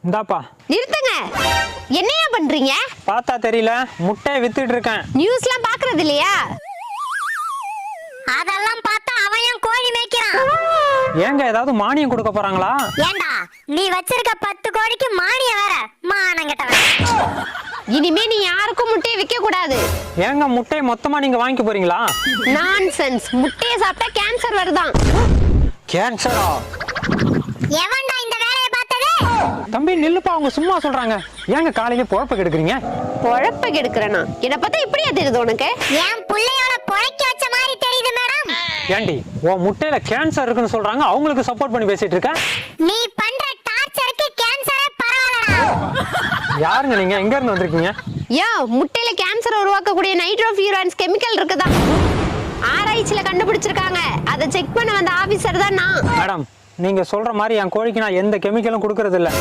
இந்தாப்பா. நிறுத்துங்க. என்னையா பண்றீங்க? பார்த்தா தெரியல, முட்டையை வித்துட்டு இருக்கேன். நியூஸ்லாம் பாக்குறது இல்லையா? அதெல்லாம் பார்த்தா அவன் ஏன் கோழி மேய்க்கிறான்? ஏங்க ஏதாவது மானியம் கொடுக்க போறாங்களா? ஏண்டா நீ வச்சிருக்க 10 கோழிக்கு மானியம் வேற மானங்கட்டவன். இனிமே நீ யாருக்கும் முட்டையை விற்க கூடாது. ஏங்க முட்டையை மொத்தமா நீங்க வாங்கிக்க போறீங்களா? நான்சென்ஸ். முட்டையை சாப்பிட்டா கேன்சர் வருதான். கேன்சரா? எவன்டா இந்த வேலையை பார்த்தது? தம்பி நில்லுப்பா, அவங்க சும்மா சொல்றாங்க. ஏங்க காலையில பொழப்ப கெடுக்குறீங்க? பொழப்ப கெடுக்கிறேனா? என்ன பார்த்தா இப்படியா தெரியுது உனக்கு? என் புள்ளையோட பொழைக்க வச்ச மாதிரி தெரியுது மேடம். ஏண்டி உன் முட்டையில கேன்சர் இருக்குன்னு சொல்றாங்க, அவங்களுக்கு சப்போர்ட் பண்ணி பேசிட்டு இருக்க? நீ பண்ற டார்ச்சருக்கு கேன்சரே பரவாயில்லடா. யாருங்க நீங்க? எங்க இருந்து வந்திருக்கீங்க? யா, முட்டையில கேன்சர் உருவாக்கக்கூடிய நைட்ரோஃபியூரான்ஸ் கெமிக்கல் இருக்குதா? ஆராய்ச்சியில கண்டுபிடிச்சிருக்காங்க. அதை செக் பண்ண வந்த ஆபீசர் தான் நான். மேடம், நீங்க சொல்ற மாதிரி என் கோழிக்கு நான் எந்த கெமிக்கலும் கொடுக்கறது இல்ல.